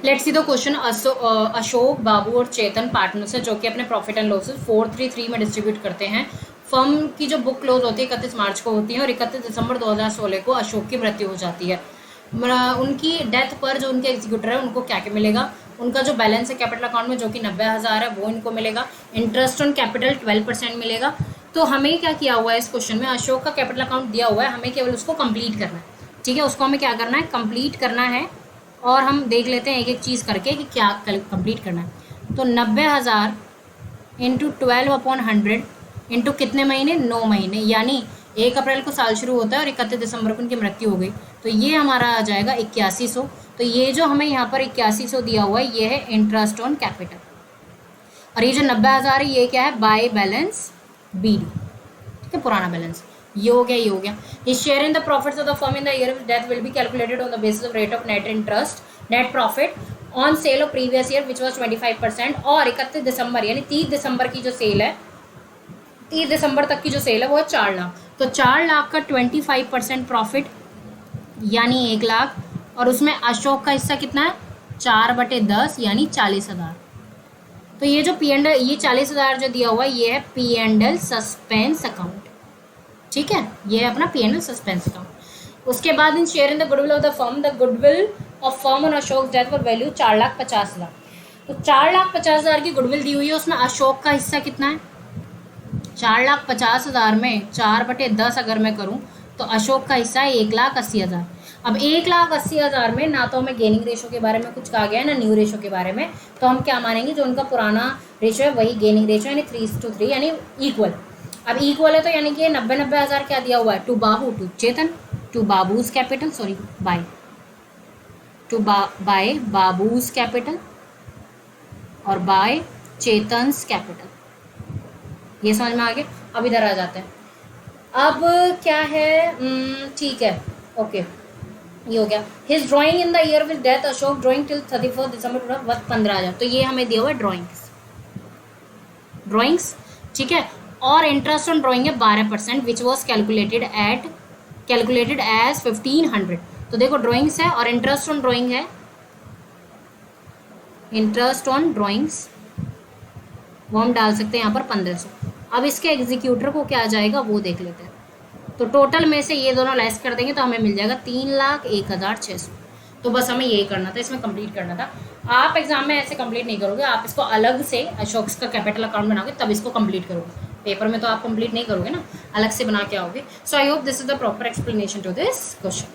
Let's see the question. Ashok, Babu और Chetan partners है जो कि अपने प्रॉफिट एंड लॉसेस 433 में डिस्ट्रीब्यूट करते हैं। फर्म की जो बुक क्लोज होती है 31 मार्च को होती है और 31 दिसंबर 2016 को अशोक की मृत्यु हो जाती है। उनकी डेथ पर जो उनके एग्जीक्यूटर है उनको क्या क्या मिलेगा? उनका जो बैलेंस है कैपिटल अकाउंट में जो कि 90,000 है वो इनको मिलेगा। इंटरेस्ट ऑन कैपिटल 12% मिलेगा। तो हमें क्या किया हुआ है इस क्वेश्चन में, अशोक का कैपिटल अकाउंट दिया हुआ है, हमें केवल उसको कंप्लीट करना है। ठीक है, उसको हमें क्या करना है? कंप्लीट करना है। और हम देख लेते हैं एक एक चीज़ करके कि क्या कंप्लीट करना है। तो 90,000 इंटू 12/100 इंटू कितने महीने? 9 महीने, यानी 1 अप्रैल को साल शुरू होता है और 31 दिसंबर को उनकी मृत्यु हो गई। तो ये हमारा आ जाएगा 8100। तो ये जो हमें यहाँ पर 8100 दिया हुआ है ये है इंटरेस्ट ऑन कैपिटल। और ये जो 90,000 है ये क्या है? By balance B D. ठीक है, पुराना बैलेंस। ये हो गया, ये हो गया। His share in the profits of the firm in the year of death will be calculated on the basis of rate of net interest net profit on sale of previous year which was 25%। और 31 दिसंबर यानी 30 दिसंबर की जो cell है, 30 दिसंबर तक की जो cell है वो है 4 लाख। तो 4 लाख का 25% प्रॉफिट यानी 1 लाख। और उसमें अशोक का हिस्सा कितना है? 4/10 यानी 40,000। तो ये जो पी एंड ये 40,000 जो दिया हुआ है ये है P and L suspense account. ठीक है, ये है अपना P and L suspense account. उसके बाद in share in the goodwill of the firm, the goodwill of firm on Ashok death for value 4,50,000। तो 4,50,000 की गुडविल दी हुई है, उसमें अशोक का हिस्सा कितना है? 4,50,000 में 4/10 अगर मैं करूं तो अशोक का हिस्सा है 1,80,000। अब 1,80,000 में ना तो हमें गेनिंग रेशो के बारे में कुछ कहा गया है ना न्यू रेशो के बारे में, तो हम क्या मानेंगे? जो उनका पुराना रेशो है वही गेनिंग रेशो यानी 3:3 यानी इक्वल। अब इक्वल है तो यानी कि 90,000 क्या दिया हुआ है? To Babu to Chetan, to Babu's capital, sorry by to by Babu's capital और बाय चेतन्स कैपिटल। ये समझ में आ गया? अब इधर आ जाते हैं। अब क्या है? ठीक है, ओके, ये हो गया। His drawing in the year with death Ashok drawing till 31 दिसंबर 15,000। तो ये हमें दिया हुआ है ड्राइंग्स। ठीक है, और इंटरेस्ट ऑन ड्राइंग है 12% विच वॉज कैलकुलेटेड एज 1500। तो देखो ड्राइंग्स है और इंटरेस्ट ऑन ड्राइंग है, इंटरेस्ट ऑन ड्राइंग्स वो हम डाल सकते हैं यहाँ पर 1500। अब इसके एग्जीक्यूटर को क्या आ जाएगा वो देख लेते हैं। तो टोटल में से ये दोनों लेस कर देंगे तो हमें मिल जाएगा 3,01,600। तो बस हमें यही करना था, इसमें कंप्लीट करना था। आप एग्जाम में ऐसे कंप्लीट नहीं करोगे, आप इसको अलग से अशोक का कैपिटल अकाउंट बनाओगे तब इसको कंप्लीट करोगे। पेपर में तो आप कंप्लीट नहीं करोगे ना, अलग से बना के आओगे। So I hope this is the proper explanation to this question.